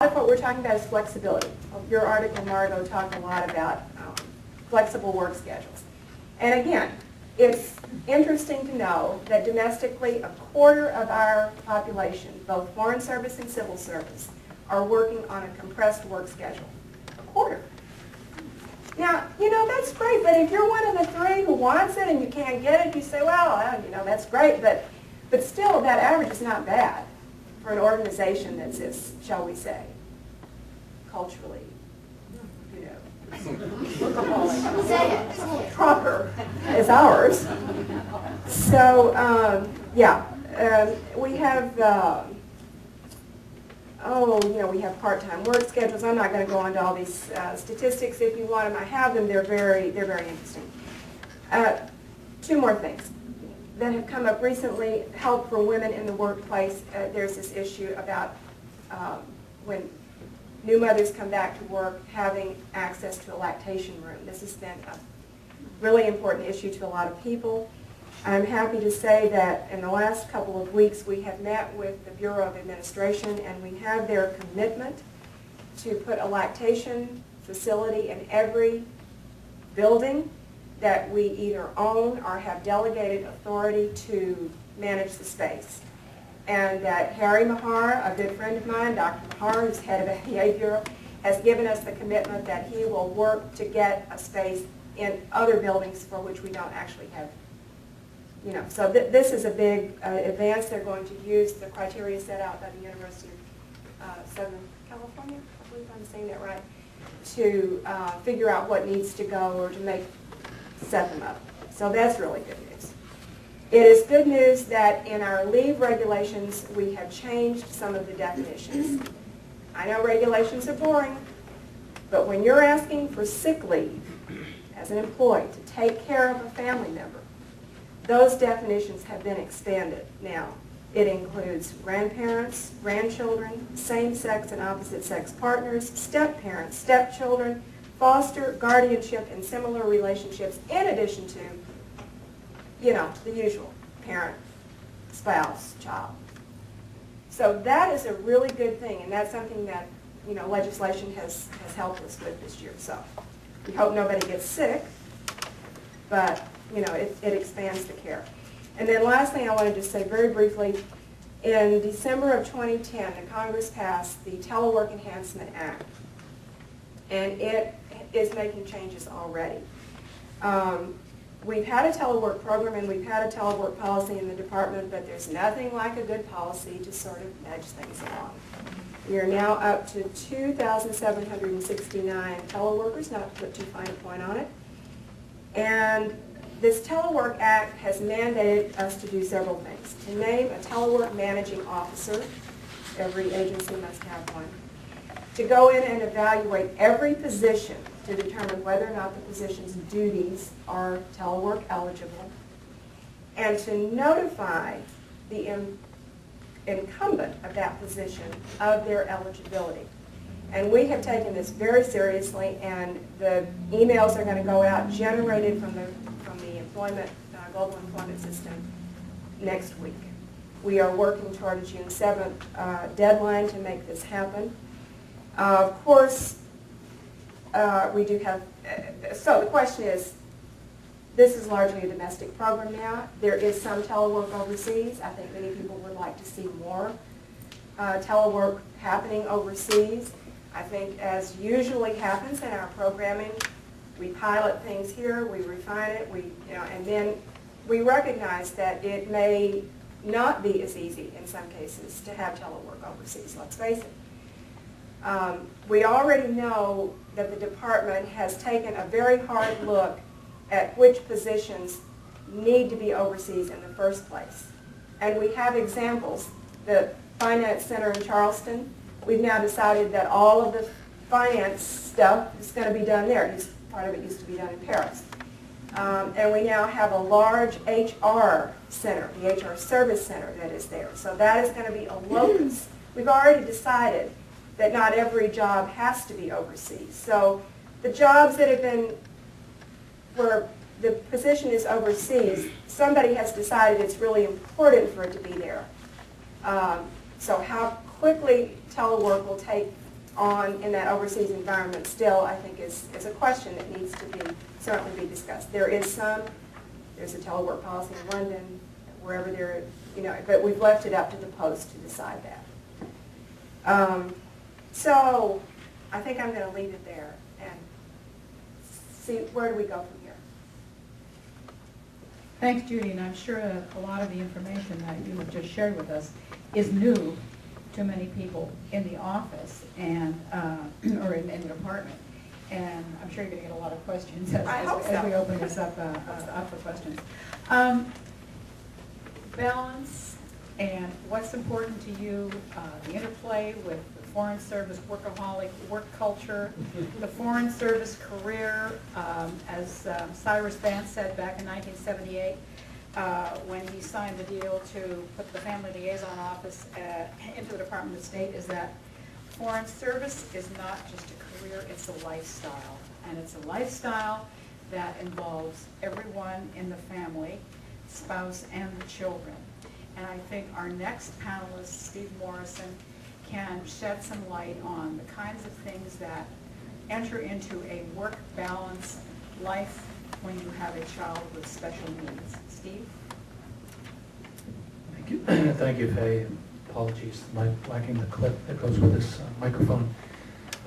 of what we're talking about is flexibility. Your article, Margot, talked a lot about flexible work schedules. And again, it's interesting to know that domestically, a quarter of our population, both foreign service and civil service, are working on a compressed work schedule. A quarter. Now, you know, that's great, but if you're one of the three who wants it and you can't get it, you say, well, you know, that's great, but still, that average is not bad for an organization that's as, shall we say, culturally, you know, Say it. proper as ours. So, we have, we have part-time work schedules. I'm not going to go into all these statistics. If you want them, I have them. They're very interesting. Two more things that have come up recently. Help for women in the workplace. There's this issue about when new mothers come back to work, having access to a lactation room. This has been a really important issue to a lot of people. I'm happy to say that in the last couple of weeks we have met with the Bureau of Administration and we have their commitment to put a lactation facility in every building that we either own or have delegated authority to manage the space. And that Harry Mahar, a good friend of mine, Dr. Mahar, who's head of FDA Bureau, has given us the commitment that he will work to get a space in other buildings for which we don't actually have, you know. So this is a big advance. They're going to use the criteria set out by the University of Southern California, I believe I'm saying that right, to figure out what needs to go or to set them up. So that's really good news. It is good news that in our leave regulations, we have changed some of the definitions. I know regulations are boring, but when you're asking for sick leave as an employee to take care of a family member, those definitions have been expanded now. It includes grandparents, grandchildren, same-sex and opposite-sex partners, step-parents, stepchildren, foster, guardianship, and similar relationships, in addition to, you know, the usual parent, spouse, child. So that is a really good thing, and that's something that, you know, legislation has helped us with this year. So we hope nobody gets sick, but, you know, it expands the care. And then last thing I wanted to say very briefly, in December of 2010, the Congress passed the Telework Enhancement Act, and it is making changes already. We've had a telework program and we've had a telework policy in the department, but there's nothing like a good policy to sort of nudge things along. We are now up to 2,769 teleworkers, not to put too fine a point on it. And this Telework Act has mandated us to do several things. To name a telework managing officer, every agency must have one. To go in and evaluate every position to determine whether or not the position's duties are telework eligible, and to notify the incumbent of that position of their eligibility. And we have taken this very seriously, and the emails are going to go out generated from the employment, global employment system next week. We are working toward a June 7th deadline to make this happen. Of course, we do have, so the question is, this is largely a domestic program now. There is some telework overseas. I think many people would like to see more telework happening overseas. I think, as usually happens in our programming, we pilot things here, we refine it, and then we recognize that it may not be as easy in some cases to have telework overseas, let's face it. We already know that the department has taken a very hard look at which positions need to be overseas in the first place. And we have examples. The Finance Center in Charleston, we've now decided that all of the finance stuff is going to be done there. Part of it used to be done in Paris. And we now have a large HR center, the HR service center that is there. So that is going to be a locus. We've already decided that not every job has to be overseas. So the jobs that have been, where the position is overseas, somebody has decided it's really important for it to be there. So how quickly telework will take on in that overseas environment still, I think, is a question that needs to be certainly be discussed. There's a telework policy in London, wherever there, but we've left it up to the Post to decide that. So I think I'm going to leave it there and see where do we go from here. Thanks, Judy, and I'm sure a lot of the information that you have just shared with us is new to many people in the office and or in the department. And I'm sure you're going to get a lot of questions as we open this up for questions. Balance and what's important to you, the interplay with the Foreign Service workaholic work culture, the Foreign Service career, as Cyrus Vance said back in 1978, when he signed the deal to put the Family Liaison Office into the Department of State, is that Foreign Service is not just a career, it's a lifestyle. And it's a lifestyle that involves everyone in the family, spouse, and the children. And I think our next panelist, Steve Morrison, can shed some light on the kinds of things that enter into a work balance life when you have a child with special needs. Steve? Thank you. Thank you, Faye. Apologies, lacking the clip that goes with this microphone.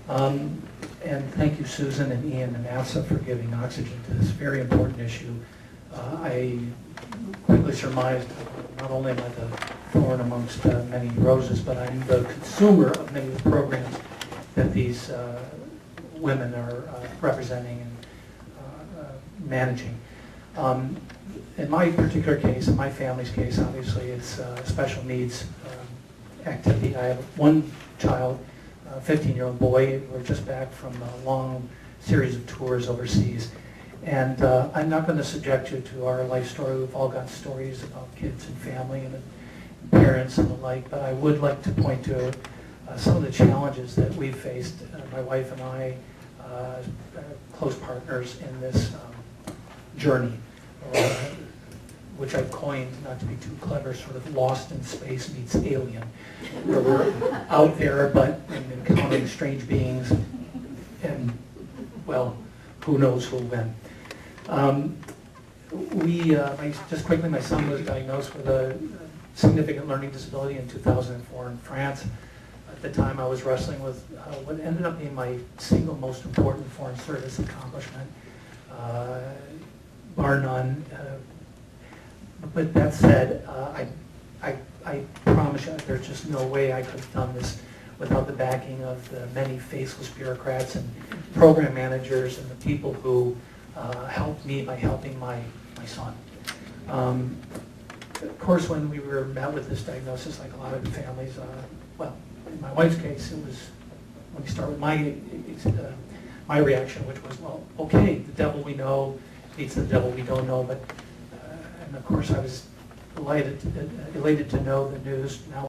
And thank you, Susan and Ian and AFSA, for giving oxygen to this very important issue. I quickly surmised not only am I the thorn amongst many roses, but I'm the consumer of many of the programs that these women are representing and managing. In my particular case, in my family's case, obviously it's special needs activity. I have one child, a 15-year-old boy. We're just back from a long series of tours overseas. And I'm not going to subject you to our life story. We've all got stories about kids and family and parents and the like, but I would like to point to some of the challenges that we've faced, my wife and I, close partners in this journey, which I've coined, not to be too clever, sort of lost in space meets alien, where we're out there but encountering strange beings and, well, who knows who'll win. Just quickly, my son was diagnosed with a significant learning disability in 2004 in France. At the time, I was wrestling with what ended up being my single most important Foreign Service accomplishment, bar none. But that said, I promise you, there's just no way I could have done this without the backing of the many faceless bureaucrats and program managers and the people who helped me by helping my son. Of course, when we were met with this diagnosis, like a lot of families, well, in my wife's case, it was, let me start with my reaction, which was, well, okay, the devil we know beats the devil we don't know, but, and of course I was elated to know the news. Now